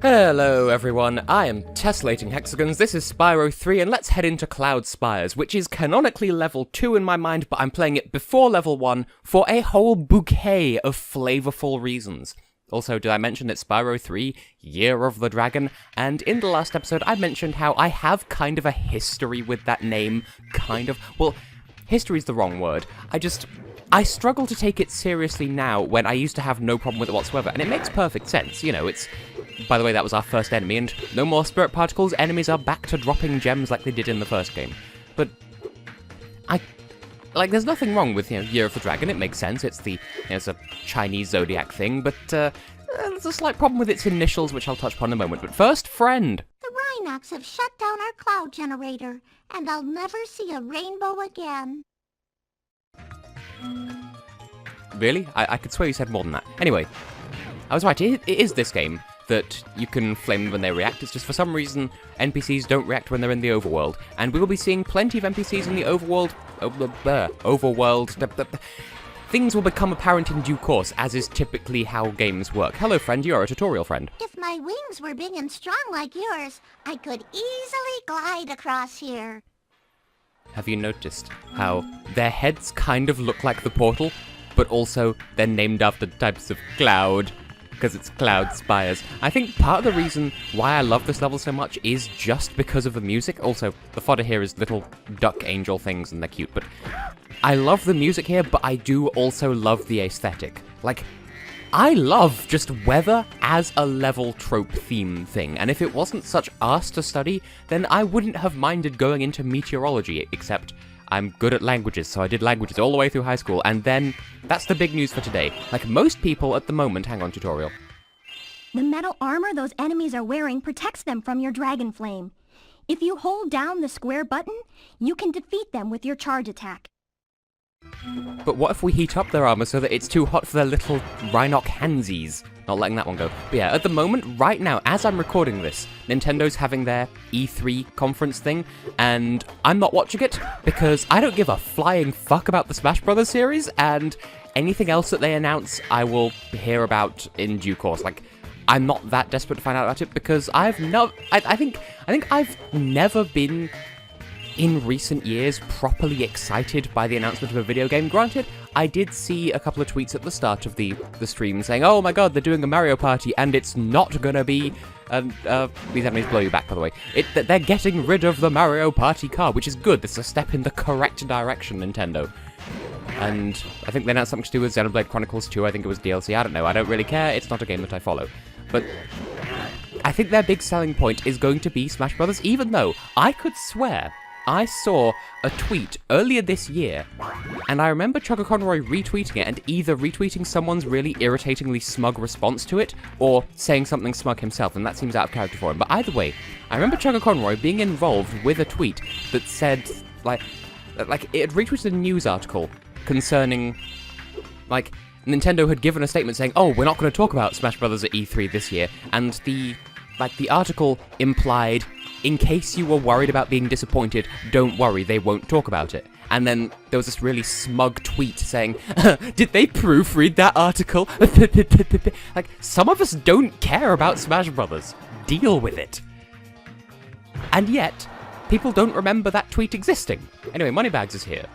Hello everyone, I am Tessellating Hexagons, this is Spyro 3, and let's head into Cloud Spires, which is canonically level 2 in my mind, but I'm playing it before level 1 for a whole bouquet of flavorful reasons. Also, did I mention it's Spyro 3, Year of the Dragon, and in the last episode I mentioned how I have kind of a history with that name, well, history's the wrong word, I struggle to take it seriously now when I used to have no problem with it whatsoever, and it makes perfect sense, you know, it's... By the way, that was our first enemy, and no more spirit particles, enemies are back to dropping gems like they did in the first game. But, there's nothing wrong with, Year of the Dragon, it makes sense, it's it's a Chinese zodiac thing, but, there's a slight problem with its initials, which I'll touch upon in a moment. But first, friend! The Rhinox have shut down our cloud generator, and I'll never see a rainbow again. Really? I could swear you said more than that. Anyway, I was right, it is this game that you can flame them when they react. It's just for some reason NPCs don't react when they're in the overworld, and we will be seeing plenty of NPCs in the overworld. Things will become apparent in due course, as is typically how games work. Hello, friend. You are a tutorial friend. If my wings were big and strong like yours, I could easily glide across here. Have you noticed how their heads kind of look like the portal, but also they're named after types of cloud? Because it's Cloud Spires. I think part of the reason why I love this level so much is just because of the music. Also, the fodder here is little duck angel things and they're cute, but I love the music here, but I do also love the aesthetic. Like, I love just weather as a level trope theme thing, and if it wasn't such arse to study, then I wouldn't have minded going into meteorology, except I'm good at languages, so I did languages all the way through high school, and then that's the big news for today. Like most people at the moment, hang on tutorial. The metal armor those enemies are wearing protects them from your dragon flame. If you hold down the square button, you can defeat them with your charge attack. But what if we heat up their armor so that it's too hot for their little Rhinoc handsies? Not letting that one go. But yeah, at the moment, right now, as I'm recording this, Nintendo's having their E3 conference thing, and I'm not watching it because I don't give a flying fuck about the Smash Bros. Series, and anything else that they announce, I will hear about in due course. Like, I'm not that desperate to find out about it because I think I've never been in recent years properly excited by the announcement of a video game. Granted, I did see a couple of tweets at the start of the stream saying, oh my god, they're doing a Mario Party and it's not gonna be, these enemies blow you back by the way, they're getting rid of the Mario Party car, which is good, this is a step in the correct direction, Nintendo. And I think they announced something to do with Xenoblade Chronicles 2, I think it was DLC, I don't know, I don't really care, it's not a game that I follow. But I think their big selling point is going to be Smash Brothers, even though I could swear I saw a tweet earlier this year, and I remember Chugga Conroy retweeting it and either retweeting someone's really irritatingly smug response to it, or saying something smug himself, and that seems out of character for him. But either way, I remember Chugga Conroy being involved with a tweet that said, like it had retweeted a news article concerning, like, Nintendo had given a statement saying, oh, we're not going to talk about Smash Brothers at E3 this year, and the article implied, in case you were worried about being disappointed, don't worry, they won't talk about it. And then there was this really smug tweet saying, did they proofread that article? Like, some of us don't care about Smash Brothers. Deal with it. And yet, people don't remember that tweet existing. Anyway, Moneybags is here.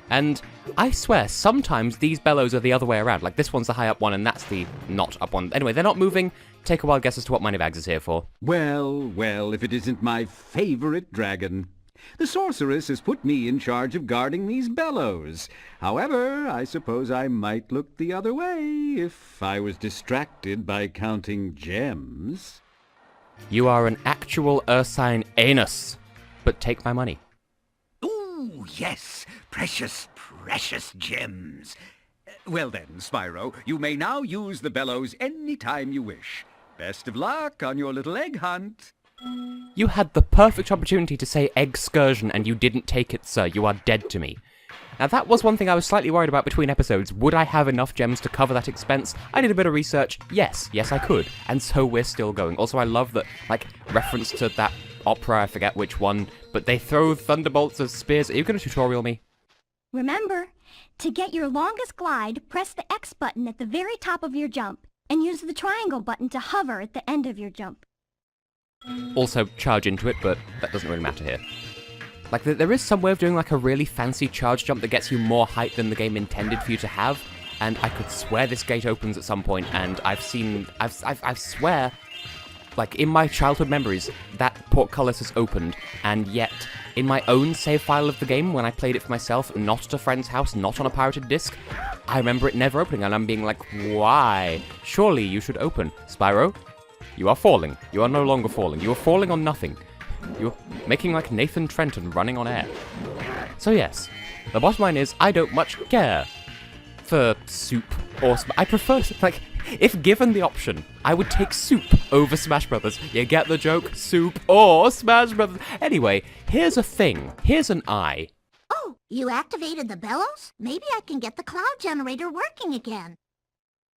And I swear, sometimes these bellows are the other way around. Like, this one's the high up one, and that's the not up one. Anyway, they're not moving. Take a wild guess as to what Moneybags is here for. Well, if it isn't my favorite dragon. The sorceress has put me in charge of guarding these bellows. However, I suppose I might look the other way if I was distracted by counting gems. You are an actual Ursine anus. But take my money. Ooh, yes, precious gems. Well then, Spyro, you may now use the bellows any time you wish. Best of luck on your little egg hunt. You had the perfect opportunity to say excursion and you didn't take it, sir. You are dead to me. Now that was one thing I was slightly worried about between episodes. Would I have enough gems to cover that expense? I did a bit of research. Yes I could. And so we're still going. Also, I love that, like, reference to that opera, I forget which one, but they throw thunderbolts as spears. Are you going to tutorial me? Remember, to get your longest glide, press the X button at the very top of your jump, and use the triangle button to hover at the end of your jump. also charge into it, but that doesn't really matter here. Like, there is some way of doing like a really fancy charge jump that gets you more height than the game intended for you to have, and I could swear this gate opens at some point, and I swear, like, in my childhood memories, that portcullis has opened, and yet, in my own save file of the game, when I played it for myself, not at a friend's house, not on a pirated disc, I remember it never opening, and I'm being like, why? Surely you should open. Spyro, you are falling. You are no longer falling. You are falling on nothing. You're making like Nathan Trenton running on air. So yes, the bottom line is, I don't much care for Soup or I prefer, like, if given the option, I would take Soup over Smash Brothers. You get the joke? Soup or Smash Brothers. Anyway, here's a thing. Here's an eye. Oh, you activated the bellows? Maybe I can get the cloud generator working again.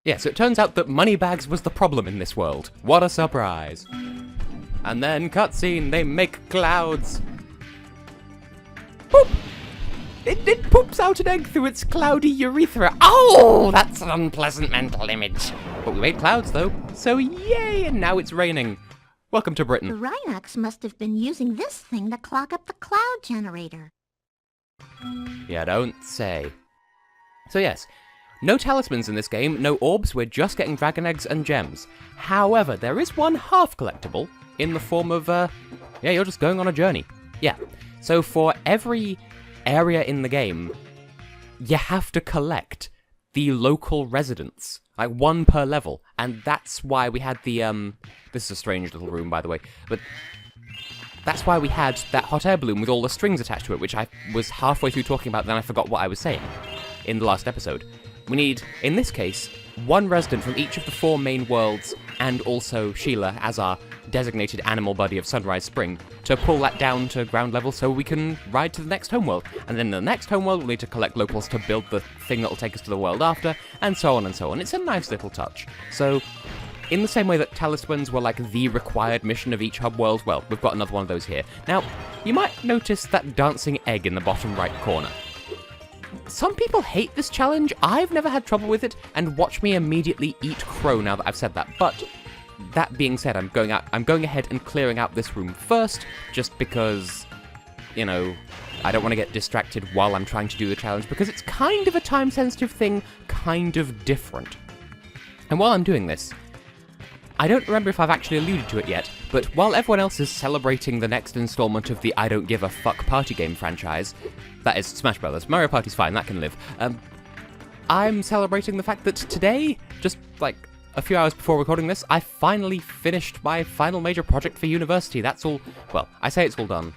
Yes, it turns out that Moneybags was the problem in this world. What a surprise. And then, cutscene, they make clouds. Poop! It poops out an egg through its cloudy urethra. Oh, that's an unpleasant mental image. But we made clouds, though, so yay, and now it's raining. Welcome to The Britain. Rhinox must have been using this thing to clog up the cloud generator. Yeah, don't say. So yes, no talismans in this game, no orbs, we're just getting dragon eggs and gems. However, there is one half collectible in the form of, yeah, you're just going on a journey. Yeah, so for every area in the game, you have to collect the local residents, like one per level, and that's why we had the, this is a strange little room, by the way, but that's why we had that hot air balloon with all the strings attached to it, which I was halfway through talking about, then I forgot what I was saying in the last episode. We need, in this case, one resident from each of the 4 main worlds, and also Sheila as our designated animal buddy of Sunrise Spring, to pull that down to ground level so we can ride to the next homeworld. And then in the next homeworld, we'll need to collect locals to build the thing that'll take us to the world after, and so on and so on. It's a nice little touch. So, in the same way that talismans were like the required mission of each hub world, well, we've got another one of those here. Now, you might notice that dancing egg in the bottom right corner. Some people hate this challenge. I've never had trouble with it, and watch me immediately eat crow now that I've said that. But that being said, I'm going ahead and clearing out this room first, just because, you know, I don't want to get distracted while I'm trying to do the challenge, because it's kind of a time-sensitive thing, kind of different. And while I'm doing this, I don't remember if I've actually alluded to it yet, but while everyone else is celebrating the next installment of the I don't give a fuck party game franchise, that is Smash Brothers. Mario Party's fine, that can live. I'm celebrating the fact that today, just like a few hours before recording this, I finally finished my final major project for university. That's all, well, I say it's all done.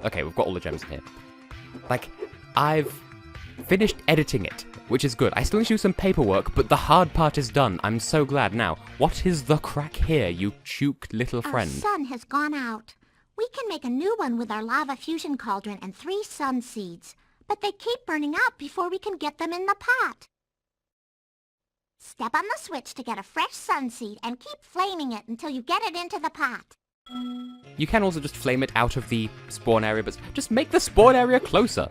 Okay, we've got all the gems in here. Like, I've finished editing it, which is good. I still need to do some paperwork, but the hard part is done. I'm so glad. Now, what is the crack here, you chook little friend? Our sun has gone out. We can make a new one with our lava fusion cauldron and 3 sun seeds, but they keep burning out before we can get them in the pot. Step on the switch to get a fresh sun seed and keep flaming it until you get it into the pot. You can also just flame it out of the spawn area, but just make the spawn area closer.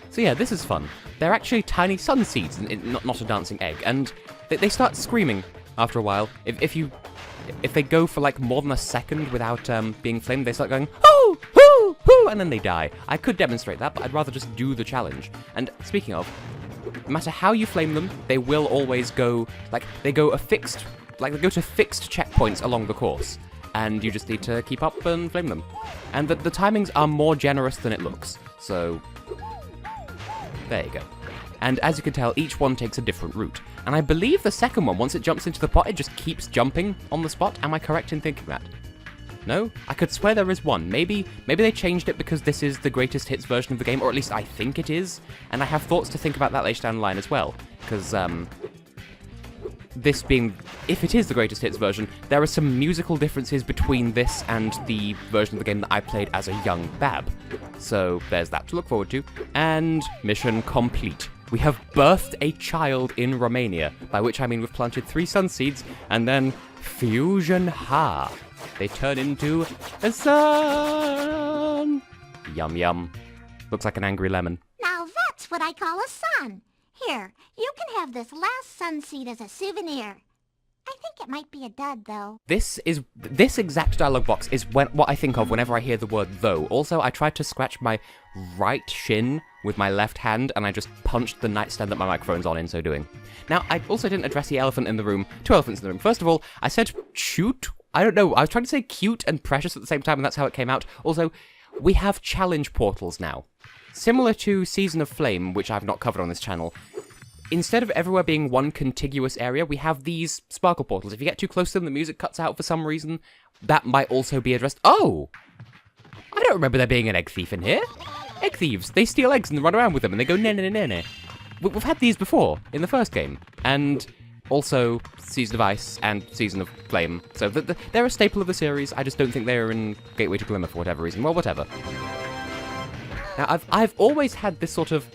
So yeah, this is fun. They're actually tiny sun seeds, not a dancing egg, and they start screaming after a while. If they go for like more than a second without being flamed, they start going, hoo, hoo, hoo, and then they die. I could demonstrate that, but I'd rather just do the challenge. And speaking of, no matter how you flame them, they will always go, like, they go to fixed checkpoints along the course. And you just need to keep up and flame them. And the timings are more generous than it looks. So, there you go. And as you can tell, each one takes a different route. And I believe the second one, once it jumps into the pot, it just keeps jumping on the spot. Am I correct in thinking that? No? I could swear there is one. Maybe they changed it because this is the greatest hits version of the game, or at least I think it is. And I have thoughts to think about that later down the line as well. Because, this being, if it is the greatest hits version, there are some musical differences between this and the version of the game that I played as a young bab. So there's that to look forward to. And mission complete. We have birthed a child in Romania, by which I mean we've planted 3 sun seeds, and then fusion ha. They turn into a sun. Yum yum. Looks like an angry lemon. Now that's what I call a sun. Here, you can have this last sun seed as a souvenir. I think it might be a dud, though. This exact dialogue box is what I think of whenever I hear the word though. Also, I tried to scratch my right shin with my left hand, and I just punched the nightstand that my microphone's on in so doing. Now, I also didn't address the elephant in the room. Two elephants in the room. First of all, I said shoot. I don't know. I was trying to say cute and precious at the same time, and that's how it came out. Also, we have challenge portals now. Similar to Season of Flame, which I've not covered on this channel. Instead of everywhere being one contiguous area, we have these sparkle portals. If you get too close to them, the music cuts out for some reason. That might also be addressed. Oh! I don't remember there being an egg thief in here. Egg thieves. They steal eggs and run around with them, and they go ne-ne-ne-ne-ne. We've had these before, in the first game. And also Season of Ice and Season of Flame. So they're a staple of the series. I just don't think they're in Gateway to Glimmer for whatever reason. Well, whatever. Now, I've always had this sort of,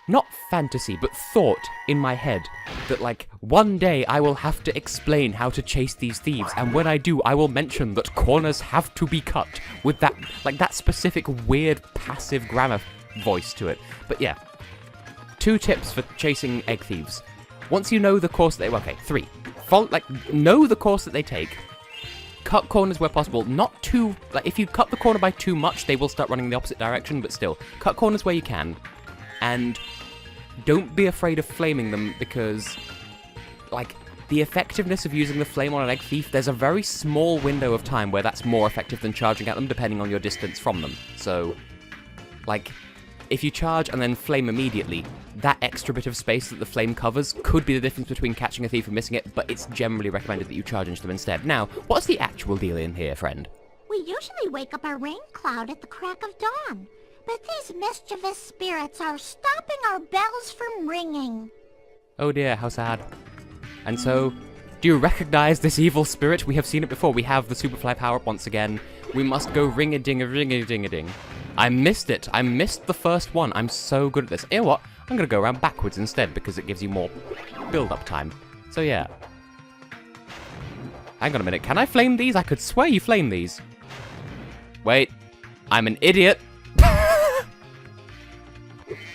not fantasy, but thought in my head that, like, one day I will have to explain how to chase these thieves, and when I do, I will mention that corners have to be cut with that, like, that specific weird passive grammar voice to it. But yeah, 2 tips for chasing egg thieves. Once you know the course okay, 3. Know the course that they take. Cut corners where possible, not too, like, if you cut the corner by too much, they will start running in the opposite direction, but still, cut corners where you can, and don't be afraid of flaming them, because, like, the effectiveness of using the flame on an egg thief, there's a very small window of time where that's more effective than charging at them, depending on your distance from them. So, like, if you charge and then flame immediately, that extra bit of space that the flame covers could be the difference between catching a thief and missing it, but it's generally recommended that you charge into them instead. Now, what's the actual deal in here, friend? We usually wake up a rain cloud at the crack of dawn, but these mischievous spirits are stopping our bells from ringing. Oh dear, how sad. And so, do you recognize this evil spirit? We have seen it before. We have the Superfly power-up once again. We must go ring-a-ding-a-ring-a-ding-a-ding. I missed it. I missed the first one. I'm so good at this. You know what? I'm going to go around backwards instead because it gives you more build-up time. So yeah. Hang on a minute. Can I flame these? I could swear you flame these. Wait. I'm an idiot.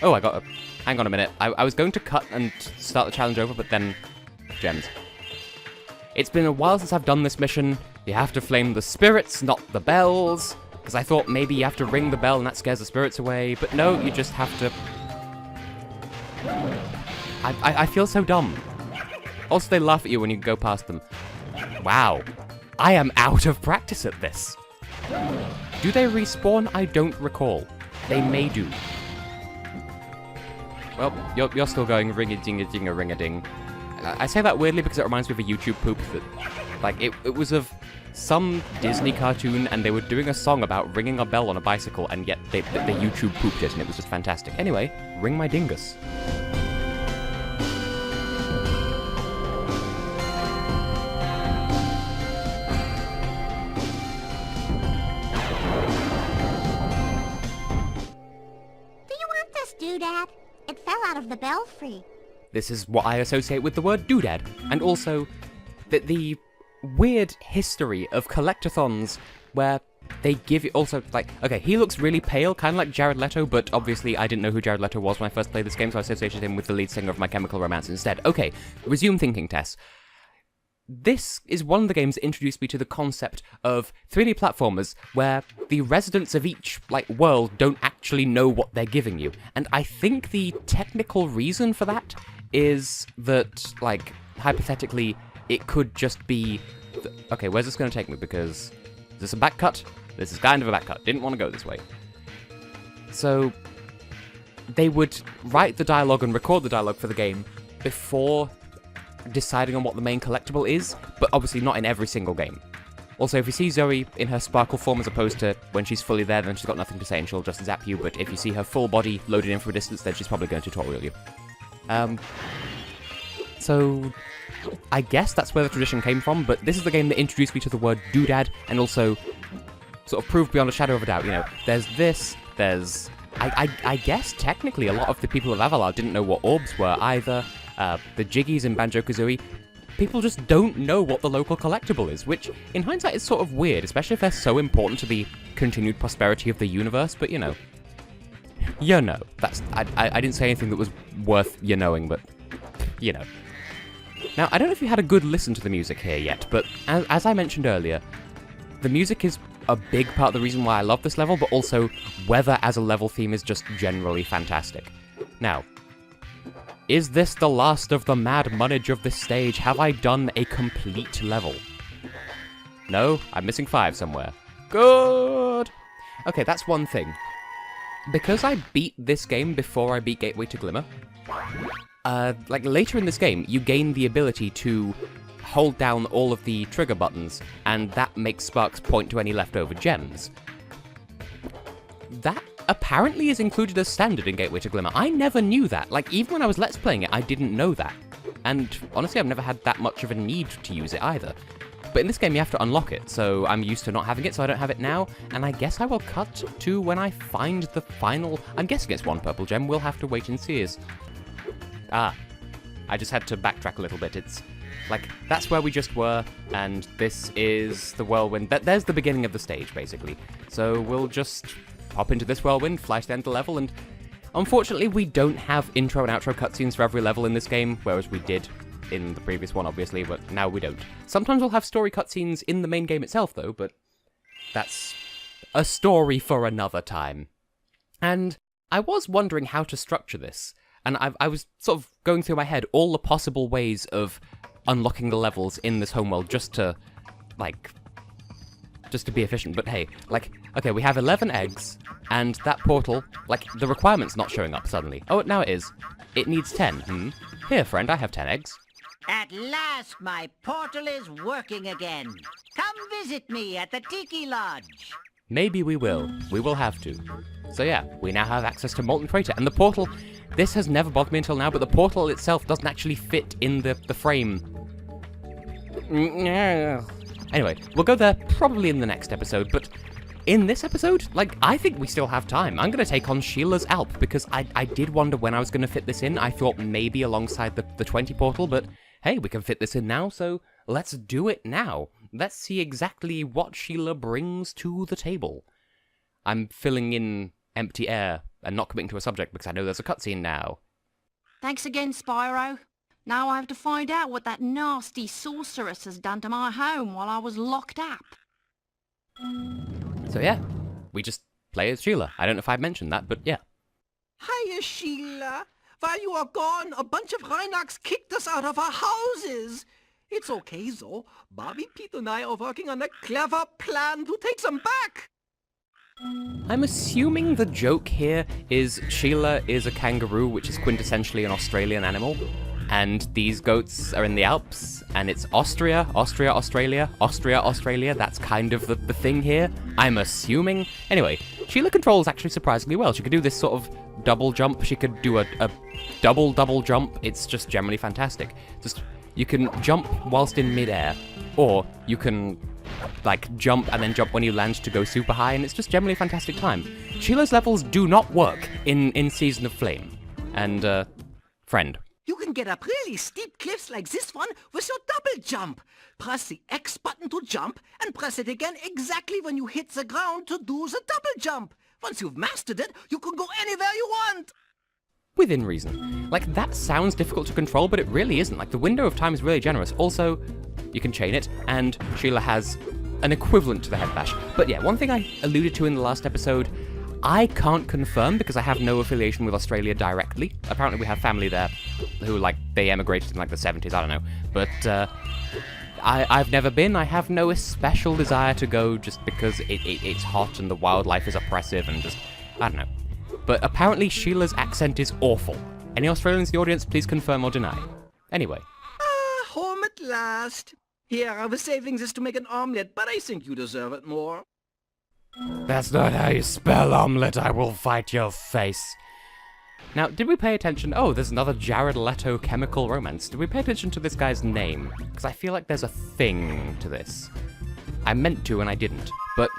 Oh, I got a... Hang on a minute. I was going to cut and start the challenge over, but then... Gems. It's been a while since I've done this mission. You have to flame the spirits, not the bells. Because I thought maybe you have to ring the bell and that scares the spirits away. But no, you just have to... I feel so dumb. Also, they laugh at you when you go past them. Wow. I am out of practice at this. Do they respawn? I don't recall. They may do. Well, you're still going ring-a-ding-a-ding-a-ring-a-ding. I say that weirdly because it reminds me of a YouTube poop that, like, it was of some Disney cartoon, and they were doing a song about ringing a bell on a bicycle, and yet they YouTube pooped it, and it was just fantastic. Anyway, ring my dingus. Do you want this doodad? It fell out of the belfry. This is what I associate with the word doodad, and also the weird history of collectathons where they give you also, like, okay, he looks really pale, kind of like Jared Leto, but obviously I didn't know who Jared Leto was when I first played this game, so I associated him with the lead singer of My Chemical Romance instead. Okay, resume thinking, Tess. This is one of the games that introduced me to the concept of 3D platformers where the residents of each, like, world don't actually know what they're giving you. And I think the technical reason for that is that, like, hypothetically, it could just be... Okay, where's this going to take me? Because... Is this a back cut? This is kind of a back cut. Didn't want to go this way. So... They would write the dialogue and record the dialogue for the game before deciding on what the main collectible is, but obviously not in every single game. Also, if you see Zoe in her sparkle form as opposed to when she's fully there, then she's got nothing to say and she'll just zap you, but if you see her full body loaded in from a distance, then she's probably going to tutorial you. So, I guess that's where the tradition came from, but this is the game that introduced me to the word doodad, and also sort of proved beyond a shadow of a doubt, you know, there's this, there's... I guess, technically, a lot of the people of Avalar didn't know what orbs were either. The Jiggies in Banjo-Kazooie, people just don't know what the local collectible is, which, in hindsight, is sort of weird, especially if they're so important to the continued prosperity of the universe, but, you know. You know. That's... I didn't say anything that was worth you knowing, but... You know. Now, I don't know if you had a good listen to the music here yet, but as I mentioned earlier, the music is a big part of the reason why I love this level, but also weather as a level theme is just generally fantastic. Now, is this the last of the mad munnage of this stage? Have I done a complete level? No? I'm missing 5 somewhere. Good! Okay, that's one thing. Because I beat this game before I beat Gateway to Glimmer, like later in this game, you gain the ability to hold down all of the trigger buttons, and that makes sparks point to any leftover gems. That apparently is included as standard in Gateway to Glimmer. I never knew that. Like, even when I was Let's Playing it, I didn't know that. And honestly, I've never had that much of a need to use it either. But in this game, you have to unlock it, so I'm used to not having it, so I don't have it now, and I guess I will cut to when I find the final... I'm guessing it's 1 purple gem, we'll have to wait and see. I just had to backtrack a little bit. It's like, that's where we just were, and this is the whirlwind. There's the beginning of the stage, basically. So we'll just hop into this whirlwind, fly to the end of the level, and unfortunately, we don't have intro and outro cutscenes for every level in this game, whereas we did in the previous one, obviously, but now we don't. Sometimes we'll have story cutscenes in the main game itself, though, but that's a story for another time. And I was wondering how to structure this, and I was sort of going through my head all the possible ways of unlocking the levels in this homeworld just to be efficient. But hey, like, okay, we have 11 eggs, and that portal, like, the requirement's not showing up suddenly. Oh, now it is. It needs 10, Here, friend, I have 10 eggs. At last, my portal is working again. Come visit me at the Tiki Lodge. Maybe we will. We will have to. So yeah, we now have access to Molten Crater, and the portal, this has never bothered me until now, but the portal itself doesn't actually fit in the frame. Anyway, we'll go there probably in the next episode, but in this episode, like, I think we still have time. I'm going to take on Sheila's Alp, because I did wonder when I was going to fit this in. I thought maybe alongside the 20 portal, but hey, we can fit this in now, so let's do it now. Let's see exactly what Sheila brings to the table. I'm filling in empty air and not committing to a subject because I know there's a cutscene now. Thanks again, Spyro. Now I have to find out what that nasty sorceress has done to my home while I was locked up. So yeah, we just play as Sheila. I don't know if I mentioned that, but yeah. Hiya, Sheila. While you are gone, a bunch of Rhinox kicked us out of our houses. It's okay, though. Bobby, Pete, and I are working on a clever plan to take them back. I'm assuming the joke here is Sheila is a kangaroo, which is quintessentially an Australian animal, and these goats are in the Alps, and it's Austria, Australia. That's kind of the thing here, I'm assuming. Anyway, Sheila controls actually surprisingly well. She could do this sort of double jump, she could do a double jump. It's just generally fantastic. Just, you can jump whilst in midair, or you can like jump and then jump when you land to go super high, and it's just generally a fantastic time. Sheila's levels do not work in Season of Flame. And, friend. You can get up really steep cliffs like this one with your double jump. Press the X button to jump, and press it again exactly when you hit the ground to do the double jump. Once you've mastered it, you can go anywhere you want. Within reason. Like, that sounds difficult to control, but it really isn't. Like, the window of time is really generous. Also, you can chain it, and Sheila has an equivalent to the head bash. But yeah, one thing I alluded to in the last episode, I can't confirm because I have no affiliation with Australia directly. Apparently we have family there who, like, they emigrated in, like, the 70s, I don't know. But, I've never been. I have no special desire to go just because it's hot and the wildlife is oppressive and just, I don't know. But apparently Sheila's accent is awful. Any Australians in the audience, please confirm or deny. Anyway. Home at last. Here, I was saving this to make an omelette, but I think you deserve it more. That's not how you spell omelette. I will fight your face. Now, did we pay attention? Oh, there's another Jared Leto chemical romance. Did we pay attention to this guy's name? Because I feel like there's a thing to this. I meant to and I didn't. But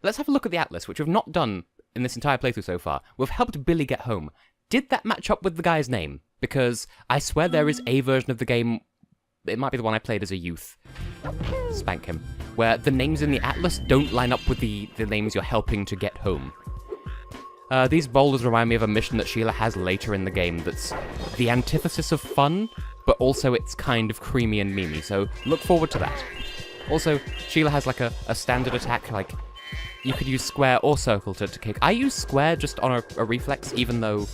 let's have a look at the Atlas, which we've not done in this entire playthrough so far. We've helped Billy get home. Did that match up with the guy's name? Because I swear there is a version of the game, it might be the one I played as a youth. Spank him. Where the names in the Atlas don't line up with the names you're helping to get home. These boulders remind me of a mission that Sheila has later in the game that's the antithesis of fun. but also it's kind of creamy and memey, so look forward to that. Also, Sheila has like a standard attack, like, you could use square or circle to kick. I use square just on a reflex, even though,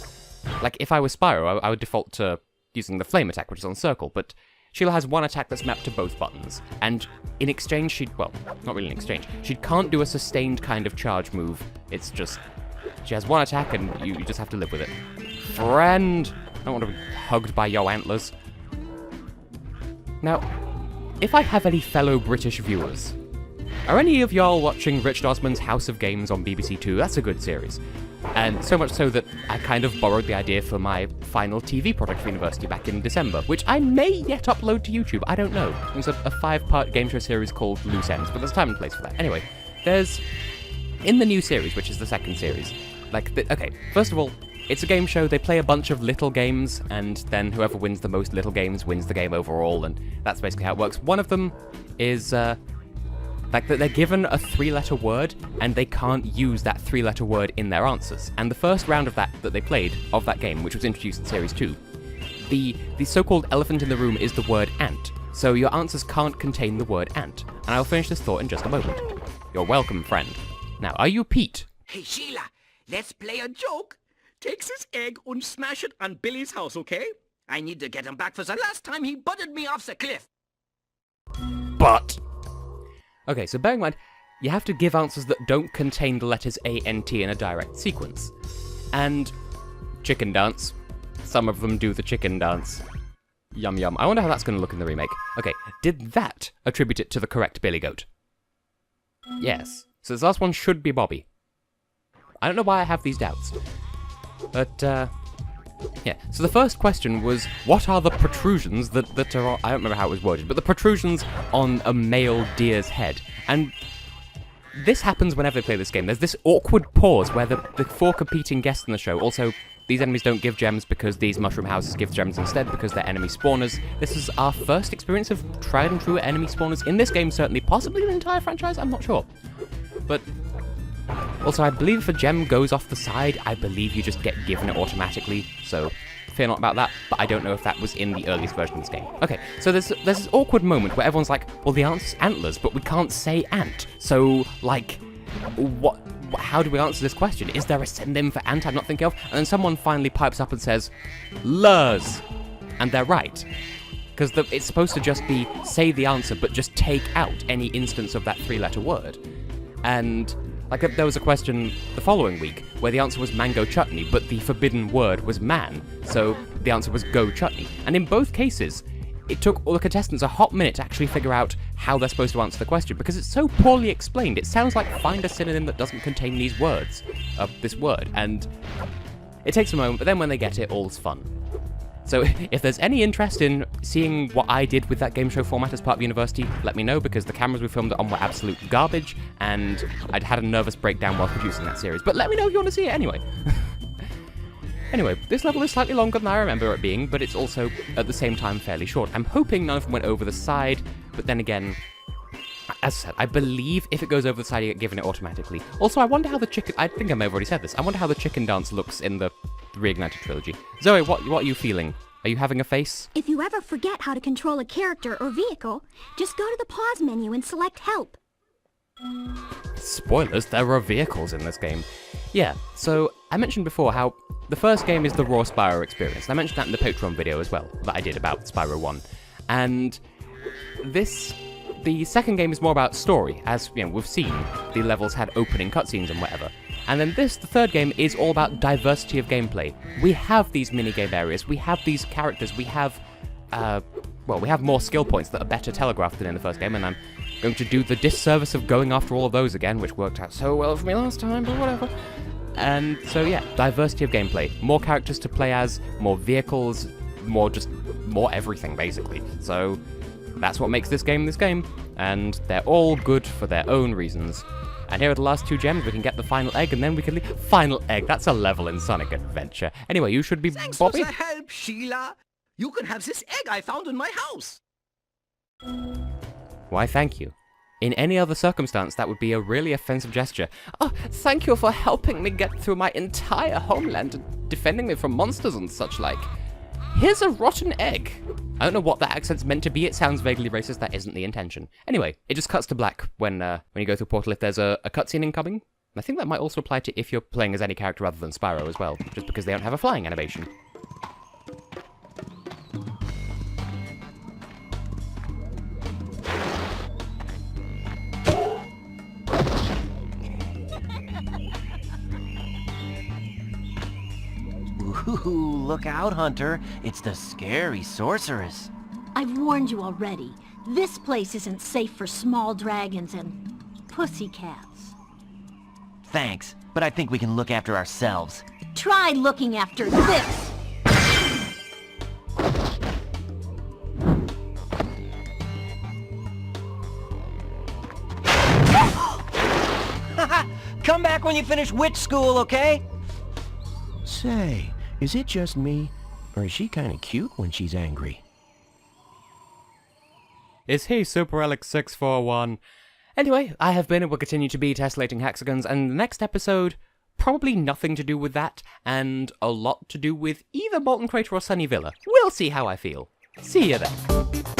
like, if I was Spyro, I would default to using the flame attack, which is on circle, but Sheila has one attack that's mapped to both buttons, and in exchange well, not really in exchange, she can't do a sustained kind of charge move. It's just, she has one attack and you just have to live with it. Friend! I don't want to be hugged by your antlers. Now, if I have any fellow British viewers, are any of y'all watching Richard Osman's House of Games on BBC Two? That's a good series. And so much so that I kind of borrowed the idea for my final TV project for university back in December, which I may yet upload to YouTube, I don't know. It's a 5-part game show series called Loose Ends, but there's time and place for that. Anyway, there's, in the new series, which is the second series, okay, first of all, it's a game show, they play a bunch of little games, and then whoever wins the most little games wins the game overall, and that's basically how it works. One of them is, like, that they're given a 3-letter word, and they can't use that 3-letter word in their answers. And the first round of that they played, of that game, which was introduced in Series 2, the so-called elephant in the room is the word ant. So your answers can't contain the word ant. And I'll finish this thought in just a moment. You're welcome, friend. Now, are you Pete? Hey, Sheila, let's play a joke. Take this egg and smash it on Billy's house, okay? I need to get him back for the last time he butted me off the cliff. But... Okay, so bear in mind, you have to give answers that don't contain the letters A, N, T in a direct sequence. And chicken dance. Some of them do the chicken dance. Yum yum. I wonder how that's going to look in the remake. Okay, did that attribute it to the correct Billy Goat? Yes. So this last one should be Bobby. I don't know why I have these doubts. But, yeah. So the first question was, what are the protrusions that are on, I don't remember how it was worded, but the protrusions on a male deer's head. And this happens whenever they play this game. There's this awkward pause where the 4 competing guests in the show, also, these enemies don't give gems because these mushroom houses give gems instead because they're enemy spawners. This is our first experience of tried and true enemy spawners in this game, certainly, possibly the entire franchise, I'm not sure. But also, I believe if a gem goes off the side, I believe you just get given it automatically, so fear not about that, but I don't know if that was in the earliest version of this game. Okay, so there's this awkward moment where everyone's like, well, the answer's antlers, but we can't say ant, so, like, how do we answer this question? Is there a synonym for ant I'm not thinking of? And then someone finally pipes up and says, lurs, and they're right. Because it's supposed to just be, say the answer, but just take out any instance of that 3-letter word. And... like, there was a question the following week where the answer was mango chutney, but the forbidden word was man, so the answer was go chutney. And in both cases, it took all the contestants a hot minute to actually figure out how they're supposed to answer the question, because it's so poorly explained. It sounds like find a synonym that doesn't contain these words, this word, and it takes a moment, but then when they get it, all's fun. So if there's any interest in seeing what I did with that game show format as part of university, let me know, because the cameras we filmed it on were absolute garbage, and I'd had a nervous breakdown while producing that series. But let me know if you want to see it anyway. Anyway, this level is slightly longer than I remember it being, but it's also, at the same time, fairly short. I'm hoping none of them went over the side, but then again, as I said, I believe if it goes over the side, you get given it automatically. Also, I wonder how the chicken... I think I may have already said this. I wonder how the chicken dance looks in the Reignited trilogy. Zoe, what are you feeling? Are you having a face? If you ever forget how to control a character or vehicle, just go to the pause menu and select help. Spoilers, there are vehicles in this game. Yeah, so I mentioned before how the first game is the raw Spyro experience. And I mentioned that in the Patreon video as well, that I did about Spyro 1. And the second game is more about story, as you know, we've seen the levels had opening cutscenes and whatever. And then the third game, is all about diversity of gameplay. We have these minigame areas, we have these characters, we have, we have more skill points that are better telegraphed than in the first game, and I'm going to do the disservice of going after all of those again, which worked out so well for me last time, but whatever. And so yeah, diversity of gameplay. More characters to play as, more vehicles, more everything, basically. So that's what makes this game, and they're all good for their own reasons. And here are the last 2 gems. We can get the final egg, and then we can leave. Final egg, that's a level in Sonic Adventure. Anyway, you should be Thanks Bobby. for the help, Sheila. You can have this egg I found in my house. Why, thank you. In any other circumstance, that would be a really offensive gesture. Oh, thank you for helping me get through my entire homeland and defending me from monsters and such like. Here's a rotten egg. I don't know what that accent's meant to be. It sounds vaguely racist. That isn't the intention. Anyway, it just cuts to black when you go through Portal if there's a cutscene incoming. I think that might also apply to if you're playing as any character other than Spyro as well, just because they don't have a flying animation. Ooh, look out, Hunter. It's the scary sorceress. I've warned you already. This place isn't safe for small dragons and pussycats. Thanks, but I think we can look after ourselves. Try looking after this! Come back when you finish witch school, okay? Say, is it just me? Or is she kinda cute when she's angry? Is he Super Alex 641? Anyway, I have been and will continue to be Tessellating Hexagons, and the next episode, probably nothing to do with that, and a lot to do with either Molten Crater or Sunny Villa. We'll see how I feel. See you then.